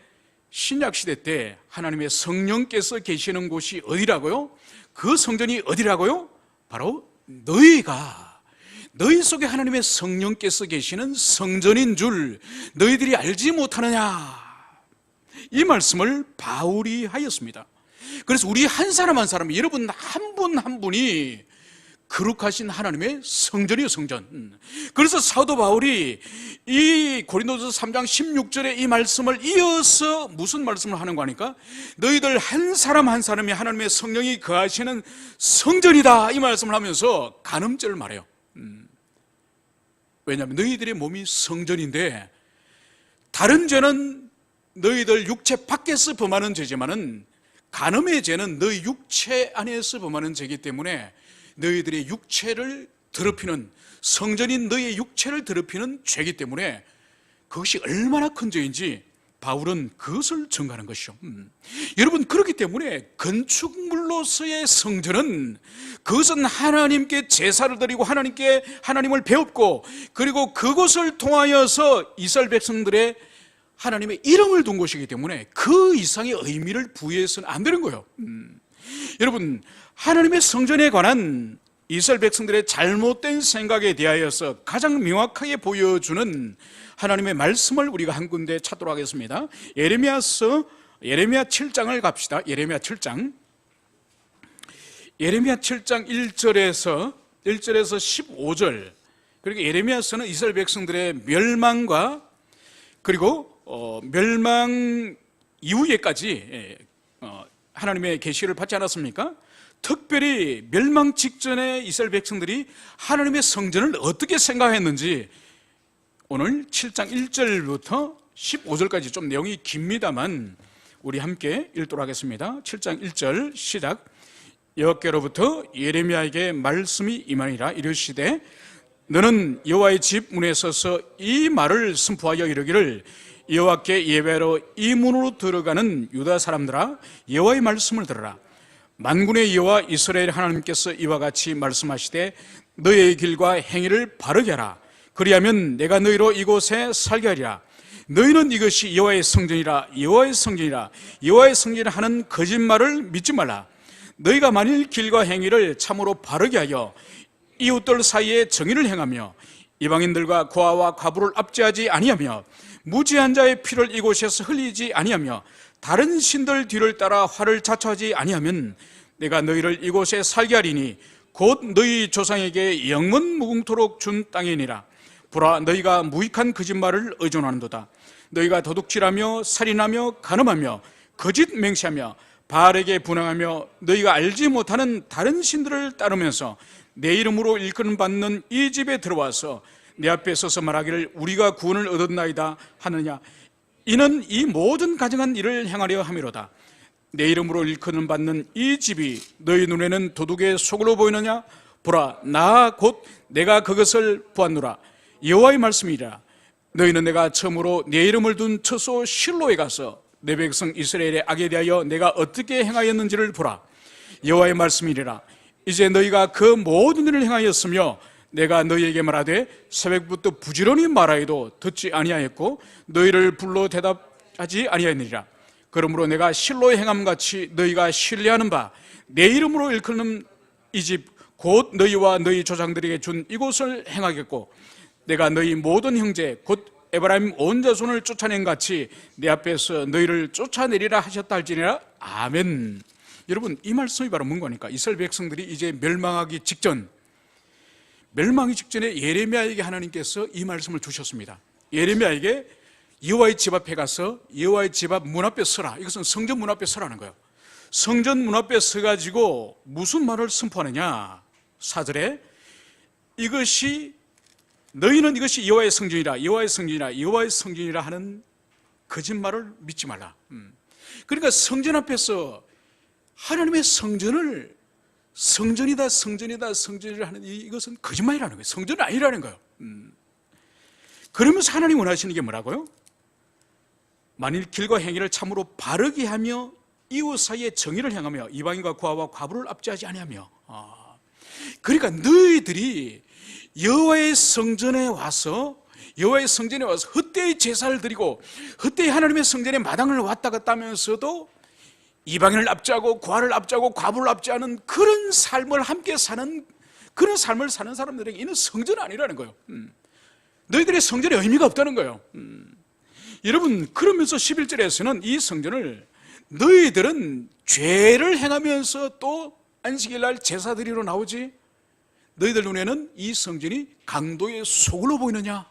신약 시대 때 하나님의 성령께서 계시는 곳이 어디라고요? 그 성전이 어디라고요? 바로 너희 속에 하나님의 성령께서 계시는 성전인 줄 너희들이 알지 못하느냐, 이 말씀을 바울이 하였습니다. 그래서 우리 한 사람 한 사람, 여러분 한 분 한 분이 거룩하신 하나님의 성전이요, 성전. 그래서 사도 바울이 이 고린도전서 3장 16절에 이 말씀을 이어서 무슨 말씀을 하는 거 아니까? 너희들 한 사람 한 사람이 하나님의 성령이 거하시는 성전이다, 이 말씀을 하면서 간음죄를 말해요. 왜냐하면 너희들의 몸이 성전인데, 다른 죄는 너희들 육체 밖에서 범하는 죄지만은 간음의 죄는 너희 육체 안에서 범하는 죄이기 때문에 너희들의 육체를 더럽히는, 성전인 너희의 육체를 더럽히는 죄이기 때문에 그것이 얼마나 큰 죄인지 바울은 그것을 증거하는 것이죠. 여러분, 그렇기 때문에 건축물로서의 성전은 그것은 하나님께 제사를 드리고 하나님을 배웠고, 그리고 그것을 통하여서 이스라엘 백성들의 하나님의 이름을 둔 곳이기 때문에 그 이상의 의미를 부여해서는 안 되는 거예요. 여러분, 하나님의 성전에 관한 이스라엘 백성들의 잘못된 생각에 대하여서 가장 명확하게 보여주는 하나님의 말씀을 우리가 한 군데 찾도록 하겠습니다. 예레미야 7장을 갑시다. 예레미야 7장 1절에서 15절. 그리고 예레미야서는 이스라엘 백성들의 멸망과 그리고 멸망 이후에까지 하나님의 계시를 받지 않았습니까? 특별히 멸망 직전에 이스라엘 백성들이 하나님의 성전을 어떻게 생각했는지 오늘 7장 1절부터 15절까지 좀 내용이 깁니다만 우리 함께 읽도록 하겠습니다. 7장 1절 시작. 여호와께로부터 예레미야에게 말씀이 임하니라. 이르시되 너는 여호와의 집 문에 서서 이 말을 선포하여 이르기를 여호와께 예배로 이 문으로 들어가는 유다 사람들아, 여호와의 말씀을 들으라. 만군의 여호와 이스라엘 하나님께서 이와 같이 말씀하시되 너희의 길과 행위를 바르게 하라. 그리하면 내가 너희로 이곳에 살게 하리라. 너희는 이것이 여호와의 성전이라, 여호와의 성전이라, 여호와의 성전이라 하는 거짓말을 믿지 말라. 너희가 만일 길과 행위를 참으로 바르게 하여 이웃들 사이에 정의를 행하며 이방인들과 고아와 과부를 압제하지 아니하며 무지한 자의 피를 이곳에서 흘리지 아니하며 다른 신들 뒤를 따라 화를 자초하지 아니하면 내가 너희를 이곳에 살게 하리니 곧 너희 조상에게 영원 무궁토록 준 땅이니라. 보라, 너희가 무익한 거짓말을 의존하는도다. 너희가 도둑질하며 살인하며 간음하며 거짓 맹세하며 바알에게 분향하며 너희가 알지 못하는 다른 신들을 따르면서 내 이름으로 일컬음 받는 이 집에 들어와서 내 앞에 서서 말하기를 우리가 구원을 얻었나이다 하느냐. 이는 이 모든 가증한 일을 행하려 함이로다. 내 이름으로 일컬음 받는 이 집이 너희 눈에는 도둑의 속으로 보이느냐? 보라, 나 곧 내가 그것을 보았노라. 여호와의 말씀이라. 너희는 내가 처음으로 내 이름을 둔 처소 실로에 가서 내 백성 이스라엘의 악에 대하여 내가 어떻게 행하였는지를 보라. 여호와의 말씀이라. 이제 너희가 그 모든 일을 행하였으며 내가 너희에게 말하되 새벽부터 부지런히 말하여도 듣지 아니하였고 너희를 불러 대답하지 아니하였느니라. 그러므로 내가 실로의 행함같이 너희가 신뢰하는 바 내 이름으로 일컫는 이 집 곧 너희와 너희 조상들에게 준 이곳을 행하겠고 내가 너희 모든 형제 곧 에브라임 온 자손을 쫓아낸 같이 내 앞에서 너희를 쫓아내리라 하셨다 할지니라. 아멘. 여러분, 이 말씀이 바로 뭔가니까 이스라엘 백성들이 이제 멸망하기 직전에 예레미야에게 하나님께서 이 말씀을 주셨습니다. 예레미야에게 여호와의 집 앞에 가서 여호와의 집 앞 문 앞에 서라. 이것은 성전 문 앞에 서라는 거예요. 성전 문 앞에 서가지고 무슨 말을 선포하느냐. 4절에 너희는 이것이 여호와의 성전이라 여호와의 성전이라 여호와의 성전이라 하는 거짓말을 믿지 말라. 그러니까 성전 앞에서 하나님의 성전을 성전이다 하는 이것은 거짓말이라는 거예요. 성전이 아니라는 거예요. 그러면서 하나님 원하시는 게 뭐라고요? 만일 길과 행위를 참으로 바르게 하며 이웃 사이에 정의를 행하며 이방인과 고아와 과부를 압제하지 아니하며. 그러니까 너희들이 여호와의 성전에 와서 헛되이 제사를 드리고 헛되이 하나님의 성전에 마당을 왔다 갔다 하면서도 이방인을 압제하고 고아를 압제하고 과부를 압제하는 그런 삶을 함께 사는 그런 삶을 사는 사람들에게 이는 성전 아니라는 거예요. 너희들의 성전에 의미가 없다는 거예요. 여러분, 그러면서 11절에서는 이 성전을 너희들은 죄를 행하면서 또 안식일 날 제사 드리러 나오지 너희들 눈에는 이 성전이 강도의 속으로 보이느냐?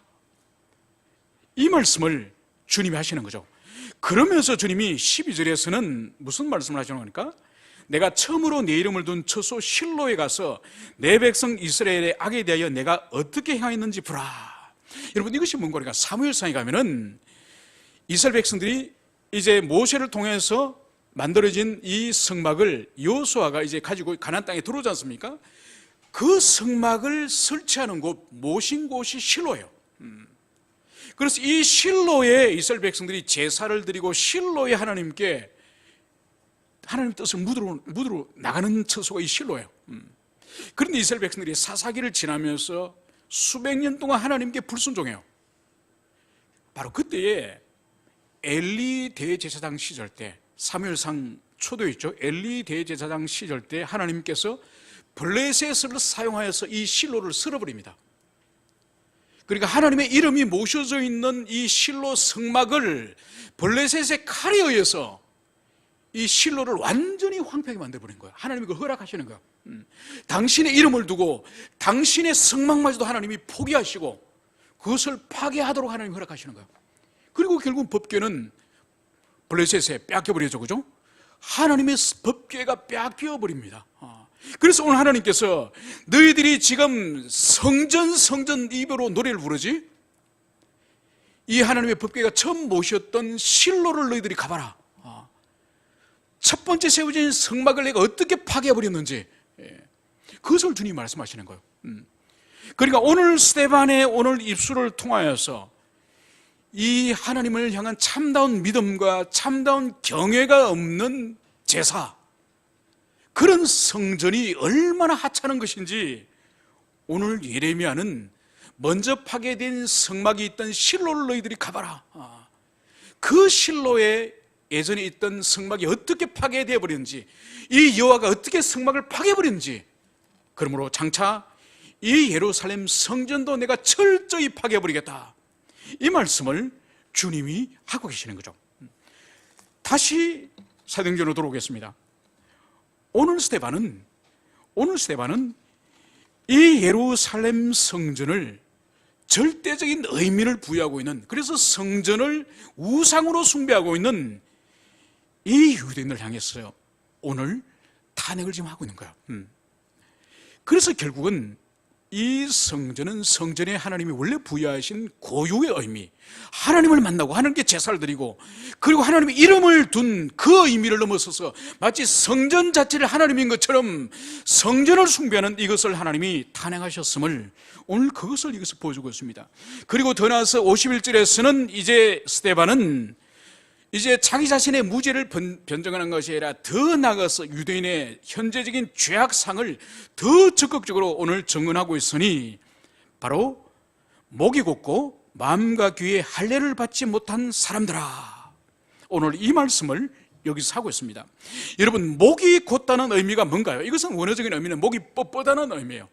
이 말씀을 주님이 하시는 거죠. 그러면서 주님이 12절에서는 무슨 말씀을 하시는 겁니까? 내가 처음으로 내 이름을 둔 처소 실로에 가서 내 백성 이스라엘의 악에 대하여 내가 어떻게 행하였는지 보라. 여러분, 이것이 뭔가 그러니까 사무엘상에 가면은 이스라엘 백성들이 이제 모세를 통해서 만들어진 이 성막을 여호수아가 이제 가지고 가나안 땅에 들어오지 않습니까? 그 성막을 설치하는 곳, 모신 곳이 실로예요. 그래서 이 실로에 이스라엘 백성들이 제사를 드리고 실로에 하나님께 하나님의 뜻을 묻으러 나가는 처소가 이 실로예요. 그런데 이스라엘 백성들이 사사기를 지나면서 수백 년 동안 하나님께 불순종해요. 바로 그때에 엘리 대제사장 시절 때, 사무엘상 초도에 있죠. 엘리 대제사장 시절 때 하나님께서 블레셋을 사용하여서 이 실로를 쓸어버립니다. 그러니까 하나님의 이름이 모셔져 있는 이 실로 성막을 블레셋의 칼에 의해서 이 실로를 완전히 황폐하게 만들어버린 거예요. 하나님이 그걸 허락하시는 거예요. 당신의 이름을 두고 당신의 성막마저도 하나님이 포기하시고 그것을 파괴하도록 하나님이 허락하시는 거예요. 그리고 결국 법궤는 블레셋에 뺏겨버리죠. 그죠? 하나님의 법궤가 뺏겨버립니다. 그래서 오늘 하나님께서 너희들이 지금 성전 입으로 노래를 부르지? 이 하나님의 법궤가 처음 모셨던 실로를 너희들이 가봐라. 첫 번째 세워진 성막을 내가 어떻게 파괴해버렸는지 그것을 주님이 말씀하시는 거예요. 그러니까 오늘 스데반의 오늘 입술을 통하여서 이 하나님을 향한 참다운 믿음과 참다운 경외가 없는 제사, 그런 성전이 얼마나 하찮은 것인지 오늘 예레미야는 먼저 파괴된 성막이 있던 실로를 너희들이 가봐라. 그 실로에 예전에 있던 성막이 어떻게 파괴되어 버렸는지, 이 여호와가 어떻게 성막을 파괴해버렸는지, 그러므로 장차 이 예루살렘 성전도 내가 철저히 파괴해버리겠다, 이 말씀을 주님이 하고 계시는 거죠. 다시 사도행전으로 돌아오겠습니다. 오늘 스데반은 이 예루살렘 성전을 절대적인 의미를 부여하고 있는, 그래서 성전을 우상으로 숭배하고 있는 이 유대인을 향했어요. 오늘 탄핵을 지금 하고 있는 거야. 그래서 결국은 이 성전은 성전에 하나님이 원래 부여하신 고유의 의미, 하나님을 만나고 하나님께 제사를 드리고 그리고 하나님의 이름을 둔 그 의미를 넘어서서 마치 성전 자체를 하나님인 것처럼 성전을 숭배하는 이것을 하나님이 탄핵하셨음을 오늘 그것을 이것을 보여주고 있습니다. 그리고 더 나아가서 51절에서는 이제 스데반은 이제 자기 자신의 무죄를 변정하는 것이 아니라 더 나아가서 유대인의 현재적인 죄악상을 더 적극적으로 오늘 증언하고 있으니 바로 목이 곧고 마음과 귀에 할례를 받지 못한 사람들아, 오늘 이 말씀을 여기서 하고 있습니다. 여러분, 목이 곧다는 의미가 뭔가요? 이것은 원어적인 의미는 목이 뻣뻣하다는 의미예요.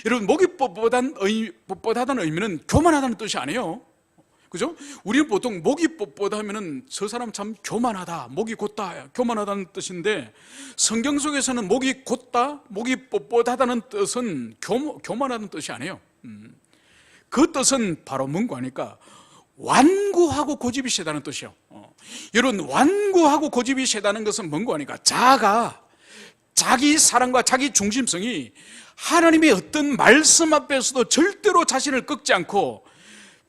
여러분, 목이 뻣뻣하다는 의미는 교만하다는 뜻이 아니에요. 그죠? 우리는 보통 목이 뻣뻣하면은 저 사람 참 교만하다, 목이 곧다, 교만하다는 뜻인데 성경 속에서는 목이 곧다, 목이 뻣뻣하다는 뜻은 교만하다는 뜻이 아니에요. 그 뜻은 바로 뭔가 하니까 완고하고 고집이 세다는 뜻이에요. 여러분, 완고하고 고집이 세다는 것은 뭔가 하니까 자기 사랑과 자기 중심성이 하나님의 어떤 말씀 앞에서도 절대로 자신을 꺾지 않고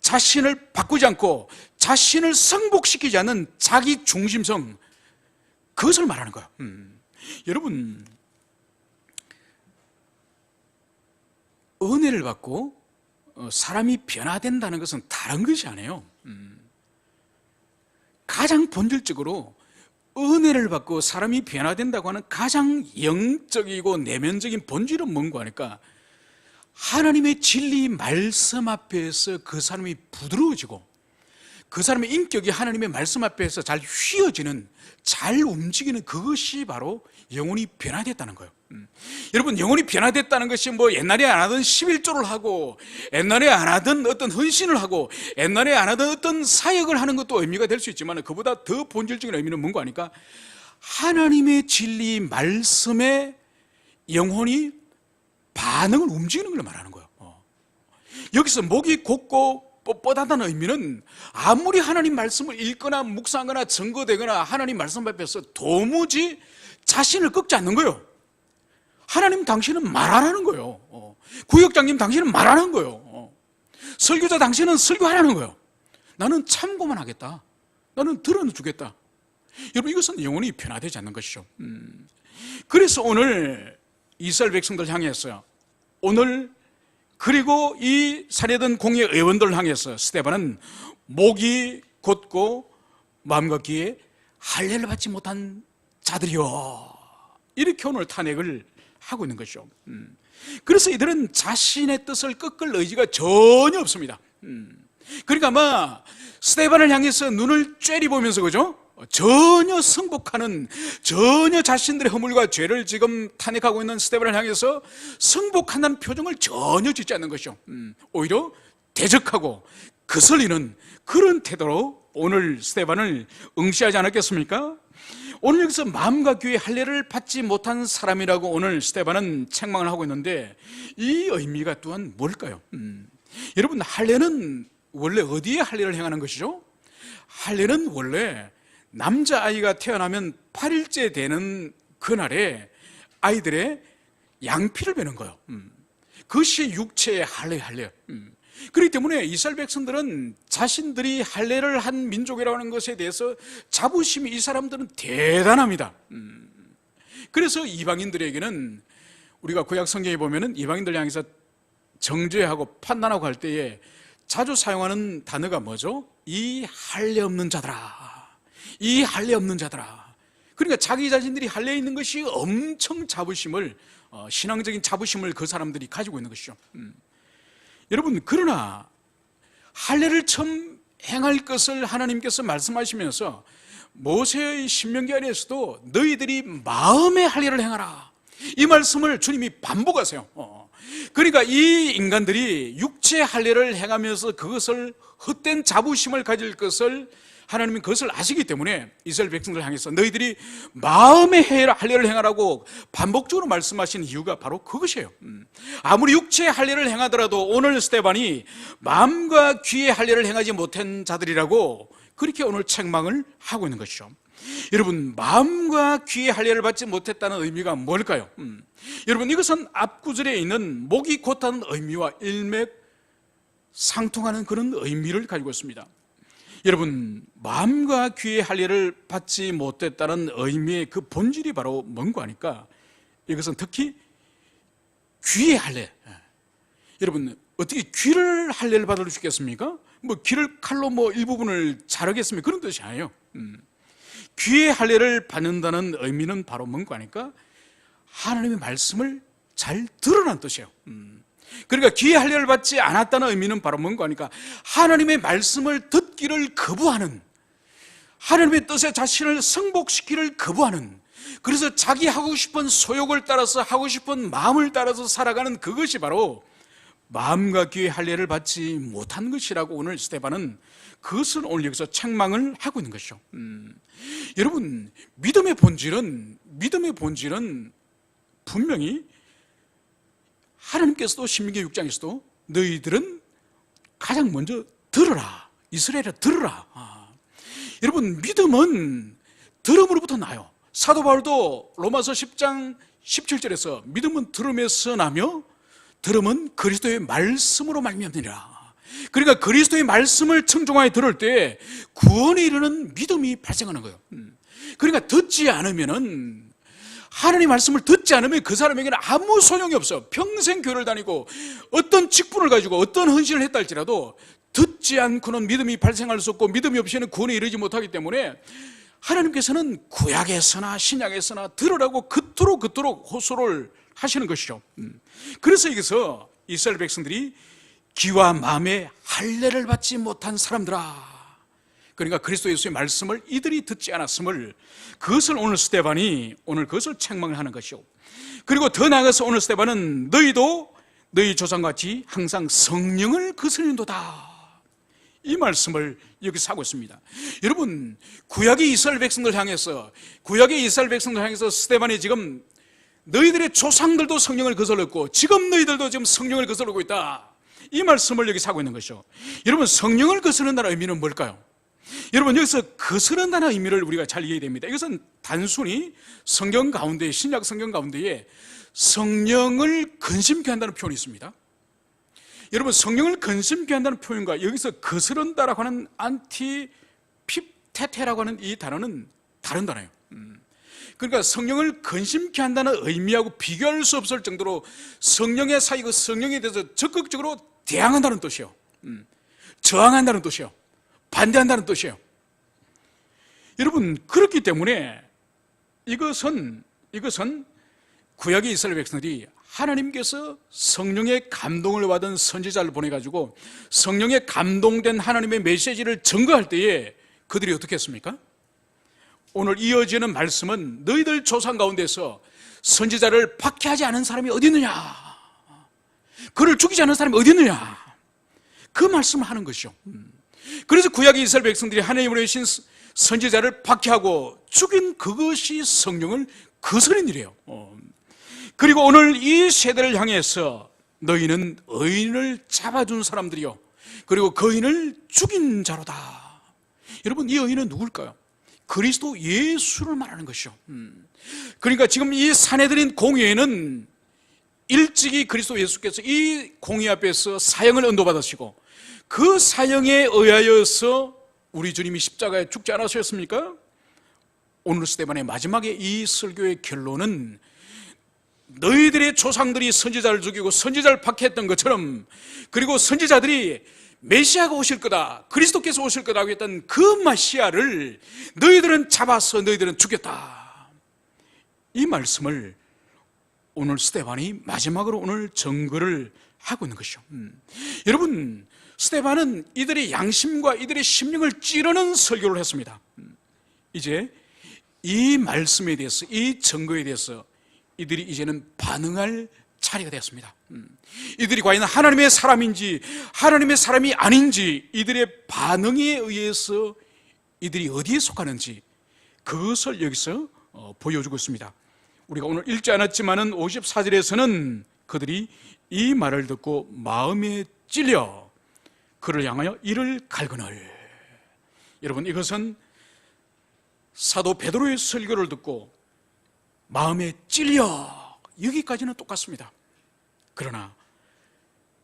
자신을 바꾸지 않고 자신을 성복시키지 않는 자기 중심성, 그것을 말하는 거예요. 여러분, 은혜를 받고 사람이 변화된다는 것은 다른 것이 아니에요. 가장 본질적으로 은혜를 받고 사람이 변화된다고 하는 가장 영적이고 내면적인 본질은 뭔가 하니까 하나님의 진리 말씀 앞에서 그 사람이 부드러워지고 그 사람의 인격이 하나님의 말씀 앞에서 잘 휘어지는, 잘 움직이는, 그것이 바로 영혼이 변화됐다는 거예요. 여러분, 영혼이 변화됐다는 것이 뭐 옛날에 안 하던 11조를 하고 옛날에 안 하던 어떤 헌신을 하고 옛날에 안 하던 어떤 사역을 하는 것도 의미가 될 수 있지만 그보다 더 본질적인 의미는 뭔가 하니까 하나님의 진리 말씀에 영혼이 반응을 움직이는 걸 말하는 거예요. 여기서 목이 곧고 뻣뻣하다는 의미는 아무리 하나님 말씀을 읽거나 묵상하거나 증거되거나 하나님 말씀 앞에서 도무지 자신을 꺾지 않는 거예요. 하나님, 당신은 말하라는 거예요. 구역장님, 당신은 말하는 거예요. 설교자, 당신은 설교하라는 거예요. 나는 참고만 하겠다. 나는 들어주겠다. 여러분, 이것은 영혼이 변화되지 않는 것이죠. 그래서 오늘 이스라엘 백성들 향해서, 오늘 그리고 이 살해된 공의 의원들을 향해서 스데반은 목이 곧고 마음과 귀에 할례를 받지 못한 자들이요, 이렇게 오늘 탄핵을 하고 있는 것이죠. 그래서 이들은 자신의 뜻을 꺾을 의지가 전혀 없습니다. 그러니까 아마 스데반을 향해서 눈을 째려보면서, 그죠? 전혀 승복하는, 전혀 자신들의 허물과 죄를 지금 탄핵하고 있는 스데반을 향해서 승복한다는 표정을 전혀 짓지 않는 것이죠. 오히려 대적하고 거슬리는 그런 태도로 오늘 스데반을 응시하지 않았겠습니까? 오늘 여기서 마음과 귀에 할례를 받지 못한 사람이라고 오늘 스데반은 책망을 하고 있는데 이 의미가 또한 뭘까요? 여러분, 할례는 원래 어디에 할례를 행하는 것이죠? 할례는 원래 남자아이가 태어나면 8일째 되는 그날에 아이들의 양피를 베는 거예요. 그것이 육체의 할례. 그렇기 때문에 이스라엘 백성들은 자신들이 할례를 한 민족이라고 하는 것에 대해서 자부심이, 이 사람들은 대단합니다. 그래서 이방인들에게는, 우리가 구약 성경에 보면은 이방인들 향해서 정죄하고 판단하고 할 때에 자주 사용하는 단어가 뭐죠? 이 할례 없는 자들아, 이 할례 없는 자들아. 그러니까 자기 자신들이 할례에 있는 것이 엄청 자부심을, 신앙적인 자부심을 그 사람들이 가지고 있는 것이죠. 여러분, 그러나 할례를 처음 행할 것을 하나님께서 말씀하시면서 모세의 신명기 안에서도 너희들이 마음의 할례를 행하라, 이 말씀을 주님이 반복하세요. 그러니까 이 인간들이 육체 할례를 행하면서 그것을 헛된 자부심을 가질 것을 하나님은 그것을 아시기 때문에 이스라엘 백성들 향해서 너희들이 마음의 할례를 행하라고 반복적으로 말씀하신 이유가 바로 그것이에요. 아무리 육체의 할례를 행하더라도 오늘 스데반이 마음과 귀의 할례를 행하지 못한 자들이라고 그렇게 오늘 책망을 하고 있는 것이죠. 여러분, 마음과 귀의 할례를 받지 못했다는 의미가 뭘까요? 여러분, 이것은 앞구절에 있는 목이 곧다는 의미와 일맥상통하는 그런 의미를 가지고 있습니다. 여러분, 마음과 귀의 할례를 받지 못했다는 의미의 그 본질이 바로 뭔가 하니까 이것은 특히 귀의 할례. 여러분, 어떻게 귀를 할례를 받을 수 있겠습니까? 뭐 귀를 칼로 뭐 일부분을 자르겠습니까? 그런 뜻이 아니에요. 귀의 할례를 받는다는 의미는 바로 뭔가 하니까 하나님의 말씀을 잘 들으라는 뜻이에요. 그러니까 귀의 할례를 받지 않았다는 의미는 바로 뭔가 하니까 하나님의 말씀을 듣기를 거부하는, 하나님의 뜻에 자신을 승복시키기를 거부하는, 그래서 자기 하고 싶은 소욕을 따라서 하고 싶은 마음을 따라서 살아가는 그것이 바로 마음과 귀의 할례를 받지 못한 것이라고 오늘 스데반은 그것을 오늘 여기서 책망을 하고 있는 것이죠. 여러분, 믿음의 본질은 분명히 하나님께서도 신명기 6장에서도 너희들은 가장 먼저 들으라, 이스라엘아 들으라. 여러분, 믿음은 들음으로부터 나요. 사도 바울도 로마서 10장 17절에서 믿음은 들음에서 나며 들음은 그리스도의 말씀으로 말미암느니라. 그러니까 그리스도의 말씀을 청중하게 들을 때 구원에 이르는 믿음이 발생하는 거예요. 그러니까 듣지 않으면은, 하나님의 말씀을 듣지 않으면 그 사람에게는 아무 소용이 없어요. 평생 교회를 다니고 어떤 직분을 가지고 어떤 헌신을 했다 할지라도 듣지 않고는 믿음이 발생할 수 없고 믿음이 없이는 구원에 이르지 못하기 때문에 하나님께서는 구약에서나 신약에서나 들으라고 그토록 호소를 하시는 것이죠. 그래서 여기서 이스라엘 백성들이 귀와 마음의 할례를 받지 못한 사람들아, 그러니까 그리스도 예수의 말씀을 이들이 듣지 않았음을, 그것을 오늘 스데반이 오늘 그것을 책망을 하는 것이요. 그리고 더 나아가서 오늘 스데반은 너희도 너희 조상같이 항상 성령을 거스린도다, 이 말씀을 여기서 하고 있습니다. 여러분, 구약의 이스라엘 백성들 향해서 스데반이 지금 너희들의 조상들도 성령을 거슬렀고 지금 너희들도 지금 성령을 거스르고 있다, 이 말씀을 여기서 하고 있는 것이죠. 여러분, 성령을 거스른다는 의미는 뭘까요? 여러분, 여기서 거스른다는 의미를 우리가 잘 이해해야 됩니다. 이것은 단순히 성경 가운데, 신약 성경 가운데에 성령을 근심케 한다는 표현이 있습니다. 여러분, 성령을 근심케 한다는 표현과 여기서 거스른다라고 하는 안티피테테라고 하는 이 단어는 다른 단어예요. 그러니까 성령을 근심케 한다는 의미하고 비교할 수 없을 정도로 성령의 사이, 그 성령에 대해서 적극적으로 대항한다는 뜻이에요. 저항한다는 뜻이에요. 반대한다는 뜻이에요. 여러분, 그렇기 때문에 이것은 구약의 이스라엘 백성들이 하나님께서 성령의 감동을 받은 선지자를 보내가지고 성령에 감동된 하나님의 메시지를 전거할 때에 그들이 어떻게 했습니까? 오늘 이어지는 말씀은 너희들 조상 가운데서 선지자를 박해하지 않은 사람이 어디 있느냐, 그를 죽이지 않은 사람이 어디 있느냐, 그 말씀을 하는 것이죠. 그래서 구약의 이스라엘 백성들이 하나님으로 계신 선지자를 박해하고 죽인 그것이 성령을 거스린 일이에요. 그리고 오늘 이 세대를 향해서 너희는 의인을 잡아준 사람들이요, 그리고 거인을 죽인 자로다. 여러분, 이 의인은 누굴까요? 그리스도 예수를 말하는 것이죠. 그러니까 지금 이 사내들인 공회에는 일찍이 그리스도 예수께서 이 공회 앞에서 사형을 언도받으시고 그 사형에 의하여서 우리 주님이 십자가에 죽지 않으셨습니까? 오늘 스데반의 마지막에 이 설교의 결론은 너희들의 조상들이 선지자를 죽이고 선지자를 박해했던 것처럼, 그리고 선지자들이 메시아가 오실 거다, 그리스도께서 오실 거다고 했던 그 메시아를 너희들은 잡아서 너희들은 죽였다, 이 말씀을 오늘 스데반이 마지막으로 오늘 증거를 하고 있는 것이죠. 여러분, 스데반은 이들의 양심과 이들의 심령을 찌르는 설교를 했습니다. 이제 이 말씀에 대해서, 이 증거에 대해서 이들이 이제는 반응할 차례가 되었습니다. 이들이 과연 하나님의 사람인지 하나님의 사람이 아닌지, 이들의 반응에 의해서 이들이 어디에 속하는지 그것을 여기서 보여주고 있습니다. 우리가 오늘 읽지 않았지만은 54절에서는 그들이 이 말을 듣고 마음에 찔려 그를 향하여 이를 갈거늘. 여러분, 이것은 사도 베드로의 설교를 듣고 마음에 찔려, 여기까지는 똑같습니다. 그러나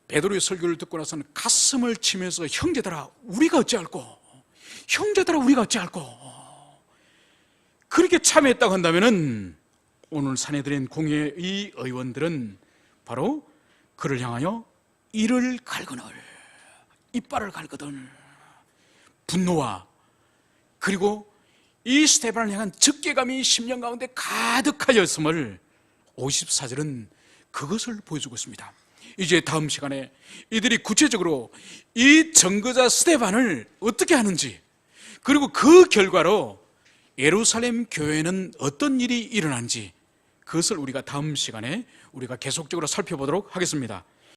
베드로의 설교를 듣고 나서는 가슴을 치면서 형제들아 우리가 어찌할꼬, 형제들아 우리가 어찌할꼬, 그렇게 참여했다고 한다면은 오늘 산헤드린 공회의 의원들은 바로 그를 향하여 이를 갈거늘, 이빨을 갈거든 분노와 그리고 이 스데반을 향한 적개감이 심령 가운데 가득하였음을 54절은 그것을 보여주고 있습니다. 이제 다음 시간에 이들이 구체적으로 이 증거자 스데반을 어떻게 하는지, 그리고 그 결과로 예루살렘 교회는 어떤 일이 일어난지, 그것을 우리가 다음 시간에 우리가 계속적으로 살펴보도록 하겠습니다.